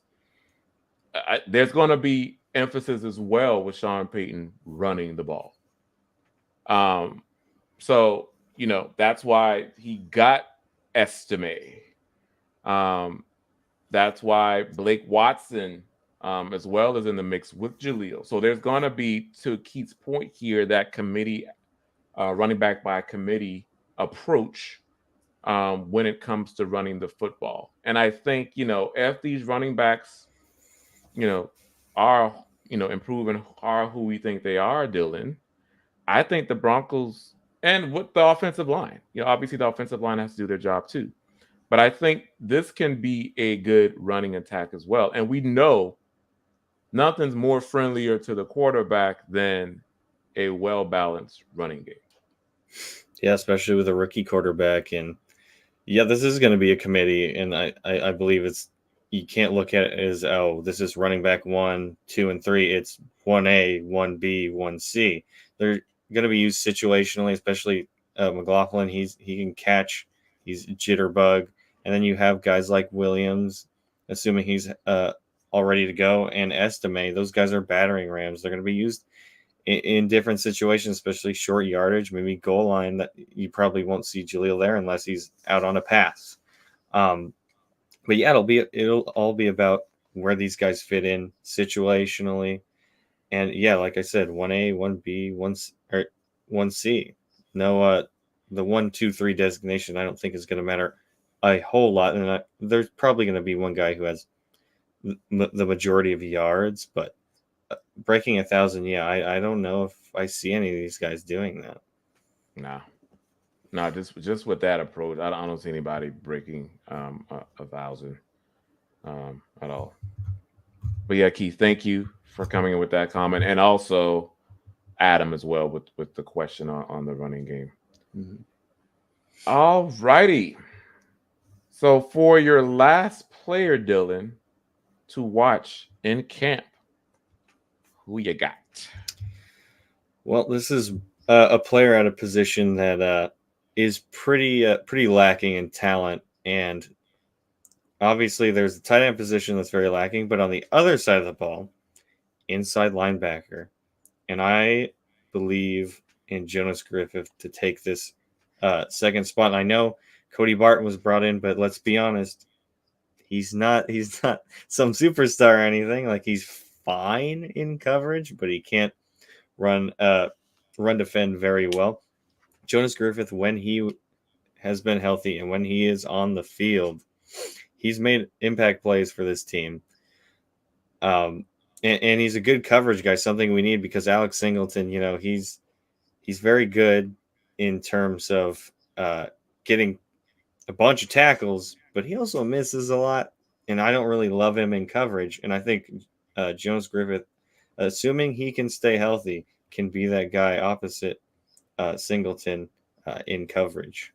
there's going to be emphasis as well with Sean Payton running the ball. So, that's why he got Estime. That's why Blake Watson as well is in the mix with Jalil. So there's going to be, to Keith's point here, that committee, running back by committee approach when it comes to running the football. And I think, if these running backs you know, are improving, are who we think they are, Dylan, I think the Broncos and with the offensive line, obviously the offensive line has to do their job too. But I think this can be a good running attack as well. And we know nothing's more friendlier to the quarterback than a well-balanced running game. Yeah, especially with a rookie quarterback. And yeah, this is going to be a committee, and I believe it's, you can't look at it as, oh, this is running back 1, 2, and 3. It's 1A, 1B, 1C. They're going to be used situationally, especially McLaughlin. He can catch. He's jitterbug, and then you have guys like Williams, assuming he's all ready to go, and Estime. Those guys are battering rams. They're going to be used in different situations, especially short yardage, maybe goal line, that you probably won't see Jalil there unless he's out on a pass. But yeah, it'll all be about where these guys fit in situationally. And yeah, like I said, 1A, 1B, 1C. No, the 1, 2, 3 designation I don't think is going to matter a whole lot. And there's probably going to be one guy who has the majority of yards, but breaking 1,000, yeah, I don't know if I see any of these guys doing that. No, just with that approach, I don't see anybody breaking 1,000 at all. But yeah, Keith, thank you for coming in with that comment, and also Adam as well with the question on the running game. Mm-hmm. All righty. So for your last player, Dylan, to watch in camp, who you got? Well, this is a player at a position that is pretty lacking in talent, and obviously there's a tight end position that's very lacking. But on the other side of the ball, inside linebacker, and I believe in Jonas Griffith to take this second spot. And I know Cody Barton was brought in, but let's be honest, he's not some superstar or anything. Like, he's fine in coverage, but he can't run defend very well. Jonas Griffith, when he has been healthy and when he is on the field, he's made impact plays for this team. And he's a good coverage guy, something we need, because Alex Singleton, he's very good in terms of getting a bunch of tackles, but he also misses a lot, and I don't really love him in coverage. And I think Jonas Griffith, assuming he can stay healthy, can be that guy opposite Singleton in coverage.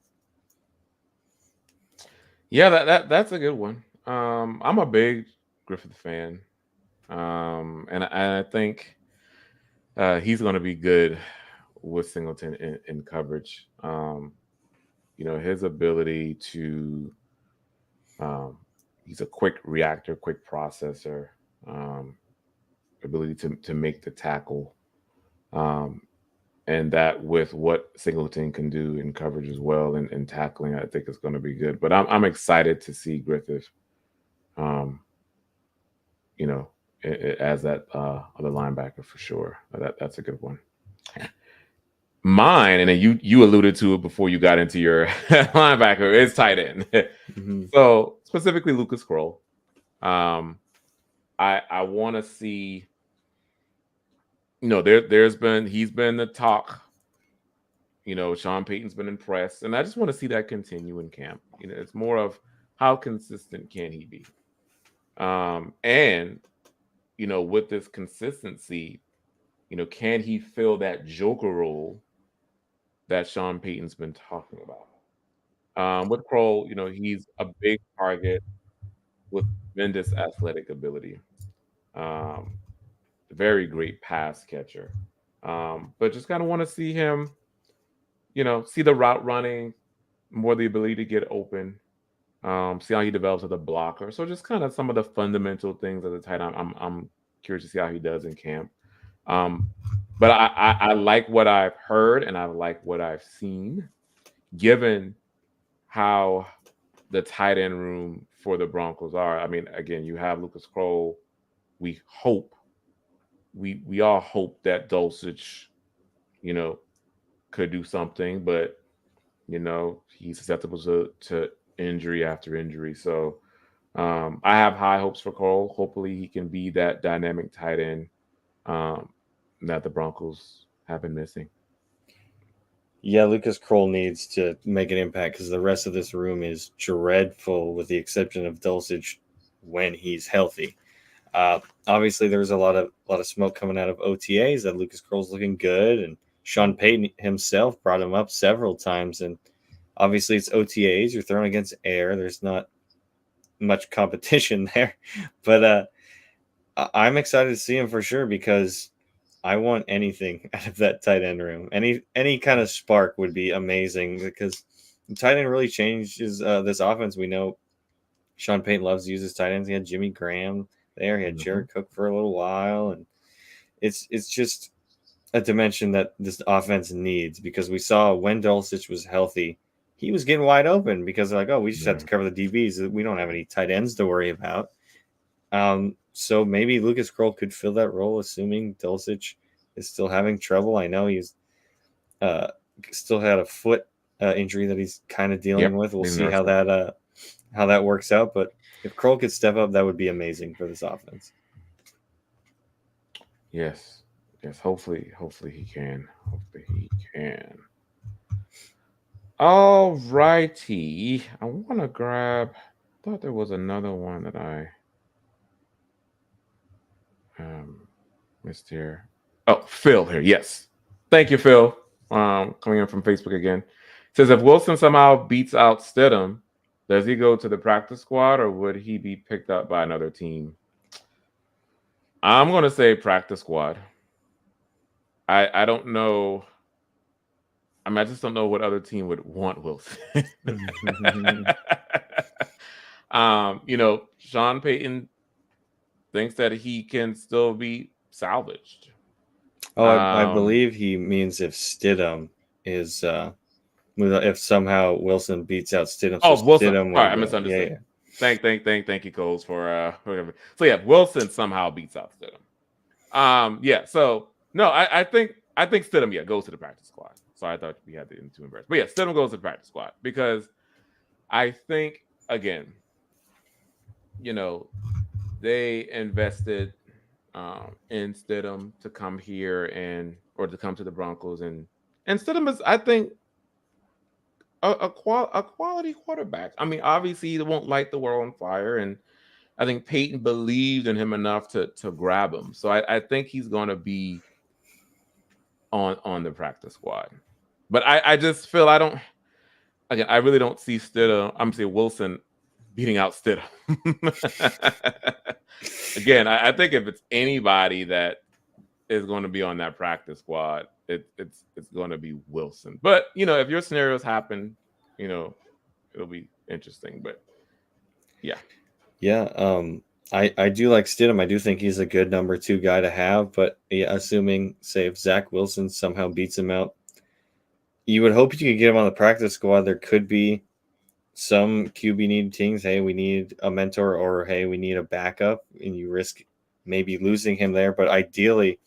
Yeah, that's a good one. I'm a big Griffith fan, and I think he's going to be good with Singleton in coverage. His ability to he's a quick reactor, quick processor, ability to make the tackle, and that with what Singleton can do in coverage as well and tackling, I think it's going to be good. But I'm excited to see Griffith, um, as that other linebacker for sure. That's a good one. Mine, and then you alluded to it before you got into your linebacker, is tight end. Mm-hmm. So specifically Lucas Kroll. I want to see. He's been the talk. Sean Payton's been impressed, and I just want to see that continue in camp. It's more of how consistent can he be, and with this consistency, can he fill that Joker role that Sean Payton's been talking about? With Kroll, he's a big target with tremendous athletic ability. Very great pass catcher. But just kind of want to see him, see the route running, more the ability to get open, see how he develops as a blocker. So just kind of some of the fundamental things as a tight end. I'm curious to see how he does in camp. But I like what I've heard and I like what I've seen, given how the tight end room for the Broncos are. I mean, again, you have Lucas Kroll. We all hope that Dulcich, could do something, but he's susceptible to injury after injury. So I have high hopes for Cole. Hopefully, he can be that dynamic tight end that the Broncos have been missing. Yeah, Lucas Kroll needs to make an impact because the rest of this room is dreadful, with the exception of Dulcich when he's healthy. Obviously, there's a lot of smoke coming out of OTAs that Lucas Kroll's looking good, and Sean Payton himself brought him up several times. And obviously, it's OTAs. You're throwing against air. There's not much competition there, but I'm excited to see him for sure because I want anything out of that tight end room. Any kind of spark would be amazing because the tight end really changes this offense. We know Sean Payton loves to use his tight ends. He had Jimmy Graham there. He had Jared Cook for a little while, and it's just a dimension that this offense needs because we saw when Dulcich was healthy, he was getting wide open because they're like, oh, we just have to cover the DBs. We don't have any tight ends to worry about. So maybe Lucas Kroll could fill that role, assuming Dulcich is still having trouble. I know he's still had a foot injury that he's kind of dealing with. We'll see how that works out. But if Kroll could step up, that would be amazing for this offense. Yes. Hopefully he can. All righty. I want to grab. I thought there was another one that I missed here. Oh, Phil here. Yes. Thank you, Phil. Coming in from Facebook again. It says if Wilson somehow beats out Stidham, does he go to the practice squad or would he be picked up by another team? I'm going to say practice squad. I don't know. I mean, I just don't know what other team would want Wilson. Sean Payton thinks that he can still be salvaged. Oh, I believe he means if Stidham is if somehow Wilson beats out Stidham. So Wilson. All right, I misunderstood. Yeah. Thank you, Coles, for whatever. So yeah, Wilson somehow beats out Stidham. Yeah. So no, I think Stidham goes to the practice squad. So I thought we had the two embarrassed. But yeah, Stidham goes to the practice squad because I think again, they invested in Stidham to come here or to come to the Broncos, and Stidham is, I think, a quality quarterback. I mean, obviously he won't light the world on fire, and I think Peyton believed in him enough to grab him. So I think he's going to be on the practice squad. But I just feel I really don't see Stidham. I'm saying Wilson beating out Stidham. Again, I think if it's anybody that is going to be on that practice squad, it's going to be Wilson. But if your scenarios happen, it'll be interesting. But yeah. I do like Stidham. I do think he's a good number 2 guy to have. But yeah, assuming say if Zach Wilson somehow beats him out, you would hope you could get him on the practice squad. There could be some QB need teams. Hey, we need a mentor, or hey, we need a backup, and you risk maybe losing him there. But ideally,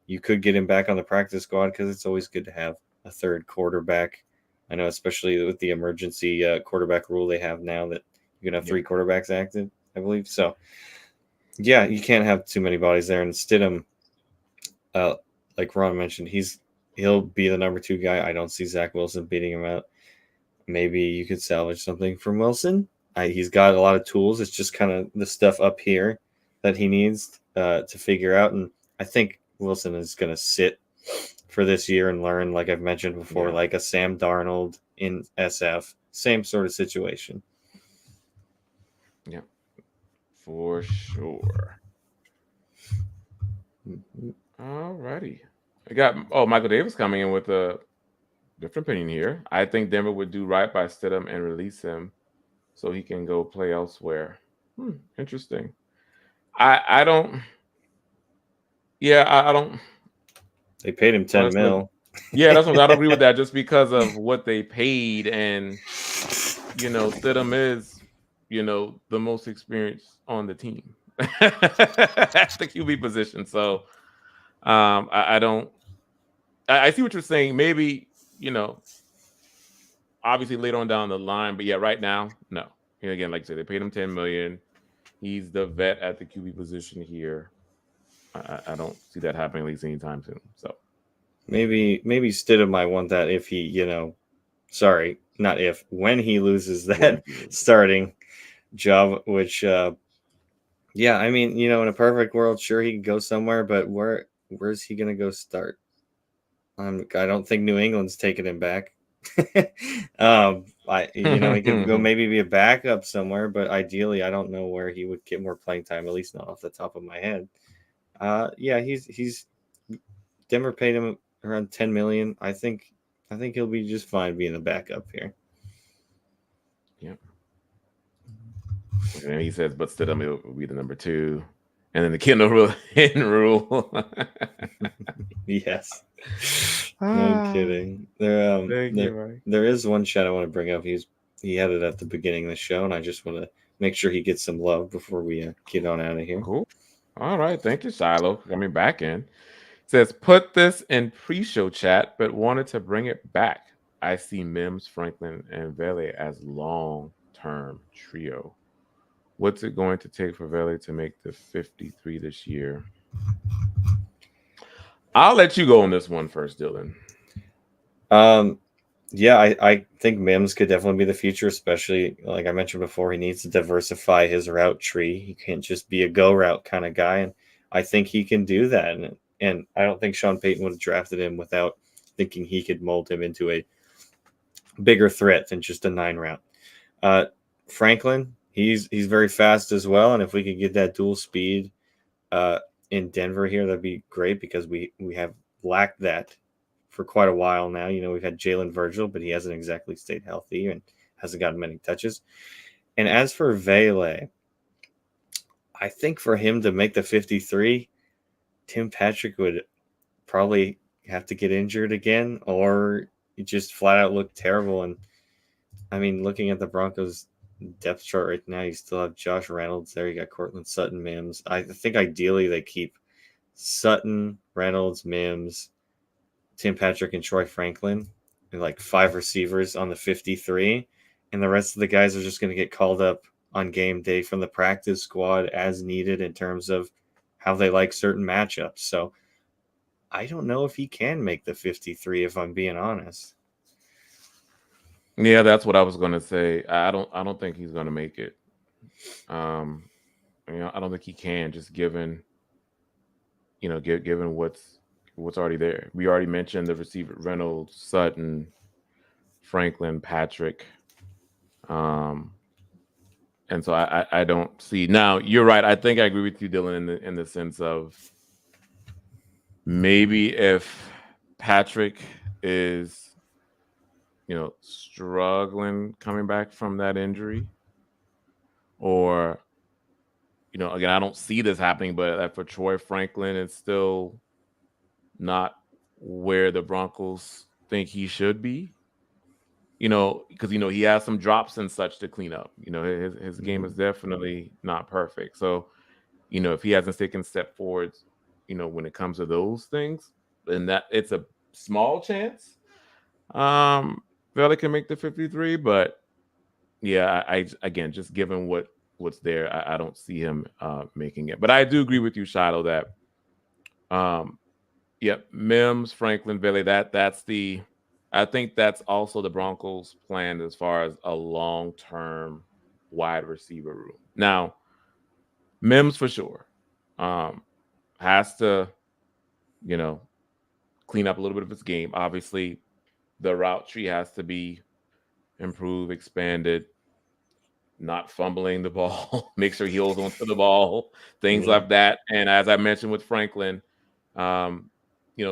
you could get him back on the practice squad because it's always good to have a third quarterback. I know, especially with the emergency quarterback rule they have now, that you can have 3 quarterbacks active, I believe. So, yeah, you can't have too many bodies there. And Stidham, like Ron mentioned, he'll be the number 2 guy. I don't see Zach Wilson beating him out. Maybe you could salvage something from Wilson. He's got a lot of tools. It's just kind of the stuff up here that he needs to figure out. And I think Wilson is going to sit for this year and learn, like I've mentioned before, like a Sam Darnold in SF. Same sort of situation. Yeah, for sure. All righty. I got Michael Davis coming in with a different opinion here. I think Denver would do right by Stidham and release him so he can go play elsewhere. Interesting. I don't. Yeah, I don't. They paid him $10 million. Yeah, that's what I don't agree with that. Just because of what they paid, and Stidham is, the most experienced on the team at the QB position. So, I don't. I see what you're saying. Maybe obviously later on down the line, but yeah, right now, no. Again, like I said, they paid him $10 million. He's the vet at the QB position here. I don't see that happening at least anytime soon. So maybe Stidham might want that if he, sorry, not if, when he loses that starting job, which, yeah, I mean, in a perfect world, sure, he can go somewhere, but where's he going to go start? I don't think New England's taking him back. He could go maybe be a backup somewhere, but ideally, I don't know where he would get more playing time, at least not off the top of my head. Yeah, he's Denver paid him around 10 million. I think he'll be just fine being the backup here. Yeah. And he says, but Stidham will be the number 2. And then the Kendall rule. Yes. No kidding. There is one chat I want to bring up. He had it at the beginning of the show, and I just want to make sure he gets some love before we get on out of here. Cool. All right. Thank you, Shiloh, for coming back in. Says, put this in pre-show chat, but wanted to bring it back. I see Mims, Franklin, and Vele as long-term trio. What's it going to take for Vele to make the 53 this year? I'll let you go on this one first, Dylan. Yeah, I think Mims could definitely be the future, especially like I mentioned before, he needs to diversify his route tree. He can't just be a go route kind of guy, and I think he can do that. And I don't think Sean Payton would have drafted him without thinking he could mold him into a bigger threat than just a 9 route. Franklin, he's very fast as well, and if we could get that dual speed in Denver here, that'd be great because we have lacked that for quite a while now. We've had Jalen Virgil, but he hasn't exactly stayed healthy and hasn't gotten many touches. And as for Vele, I think for him to make the 53, Tim Patrick would probably have to get injured again or just flat out look terrible. And I mean, looking at the Broncos depth chart right now, you still have Josh Reynolds there. You got Cortland Sutton, Mims. I think ideally they keep Sutton, Reynolds, Mims, Tim Patrick, and Troy Franklin, and like 5 receivers on the 53, and the rest of the guys are just going to get called up on game day from the practice squad as needed in terms of how they like certain matchups. So I don't know if he can make the 53, if I'm being honest. Yeah, that's what I was going to say. I don't think he's going to make it. I don't think he can, just given what's already there. We already mentioned the receiver: Reynolds, Sutton, Franklin, Patrick. And so I don't see. Now you're right. I think I agree with you, Dylan, in the sense of maybe if Patrick is struggling coming back from that injury, or again, I don't see this happening, but for Troy Franklin, it's still not where the Broncos think he should be. Because he has some drops and such to clean up. His game is definitely not perfect. So, if he hasn't taken a step forward, when it comes to those things, then that it's a small chance. Vela can make the 53, but yeah, I again, just given what's there, I don't see him making it. But I do agree with you, Shiloh, that Mims, Franklin, Vele, I think that's also the Broncos' plan as far as a long-term wide receiver room. Now, Mims for sure has to, clean up a little bit of his game. Obviously, the route tree has to be improved, expanded, not fumbling the ball, make sure he holds onto the ball, things like that. And as I mentioned with Franklin,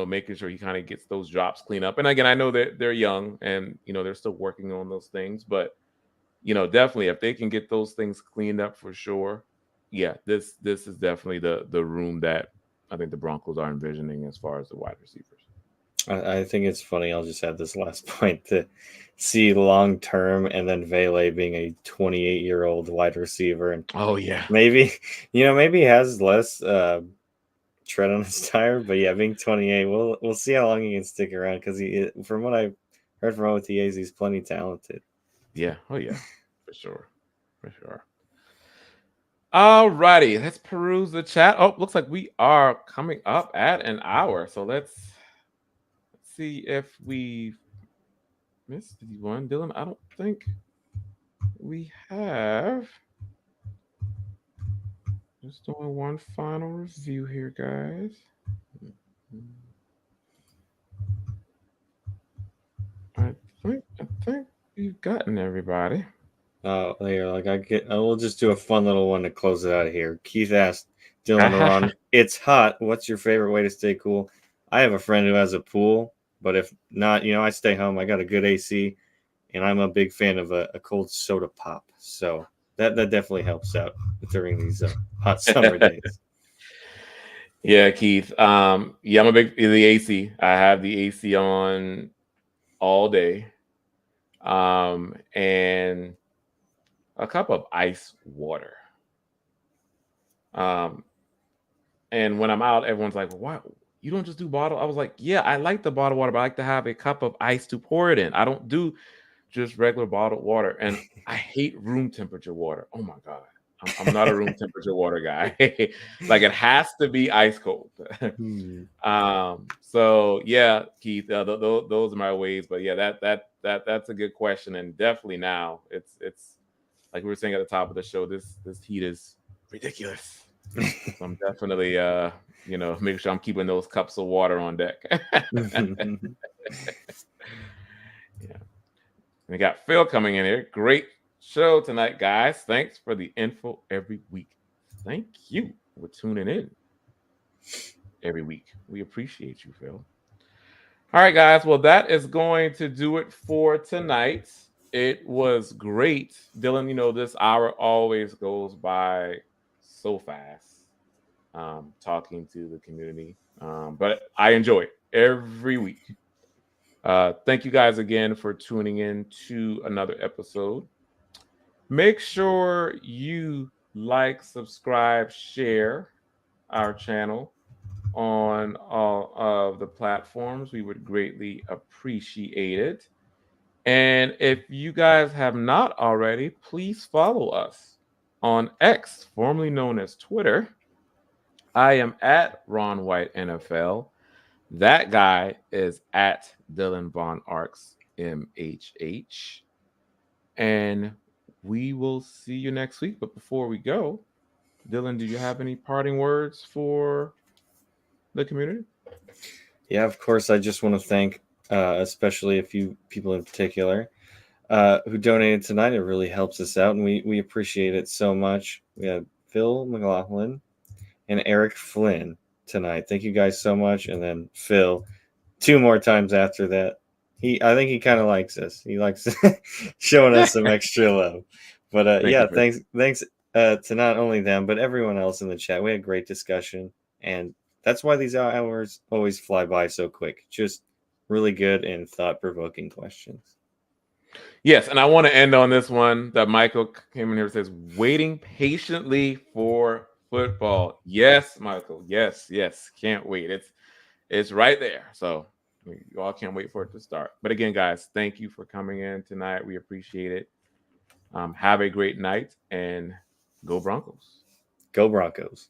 making sure he kind of gets those drops cleaned up. And again, I know that they're young and they're still working on those things, but definitely if they can get those things cleaned up for sure, yeah, this is definitely the room that I think the Broncos are envisioning as far as the wide receivers. I think it's funny. I'll just add this last point to see long term and then Vele being a 28-year-old wide receiver. And maybe he has less tread on his tire, but yeah, being 28, we'll see how long he can stick around because from what I've heard from OTAs, he's plenty talented. Yeah. Oh yeah, for sure. All righty, let's peruse the chat. Oh, looks like we are coming up at an hour. So let's see if we missed one. Dylan, I don't think we have. Just doing one final review here, guys. I think we've gotten everybody. Oh, there, we'll just do a fun little one to close it out of here. Keith asked Dylan or Ron, it's hot. What's your favorite way to stay cool? I have a friend who has a pool, but if not, I stay home. I got a good AC, and I'm a big fan of a cold soda pop. So that definitely helps out during these hot summer days. Yeah, Keith. Yeah, I'm a big the AC. I have the AC on all day. And a cup of ice water. And when I'm out, everyone's like, "Why you don't just do bottle?" I was like, "Yeah, I like the bottled water, but I like to have a cup of ice to pour it in. I don't do just regular bottled water, and I hate room temperature water. Oh my god, I'm not a room temperature water guy. Like it has to be ice cold." So yeah, Keith, those are my ways. But yeah, that's a good question, and definitely now it's like we were saying at the top of the show. This heat is ridiculous. So I'm definitely making sure I'm keeping those cups of water on deck. Yeah. We got Phil coming in here. Great show tonight, guys. Thanks for the info every week. Thank you for tuning in every week. We appreciate you, Phil. All right, guys. Well, that is going to do it for tonight. It was great. Dylan, this hour always goes by so fast. Talking to the community. But I enjoy it every week. Thank you guys again for tuning in to another episode. Make sure you like, subscribe, share our channel on all of the platforms. We would greatly appreciate it. And if you guys have not already, please follow us on X, formerly known as Twitter. I am at Ron White NFL. That guy is at Dylan Von Arcs MHH. And we will see you next week. But before we go, Dylan, do you have any parting words for the community? Yeah, of course. I just want to thank especially a few people in particular who donated tonight. It really helps us out, and we appreciate it so much. We had Phil McLaughlin and Eric Flynn tonight. Thank you guys so much. And then Phil, 2 more times after that. I think he kind of likes us. He likes showing us some extra love. But yeah, thanks to not only them but everyone else in the chat. We had a great discussion, and that's why these hours always fly by so quick. Just really good and thought-provoking questions. Yes, and I want to end on this one that Michael came in here and says, waiting patiently for football. Yes, Michael. Yes. Can't wait. It's right there. So you all can't wait for it to start. But again, guys, thank you for coming in tonight. We appreciate it. Have a great night and go Broncos. Go Broncos.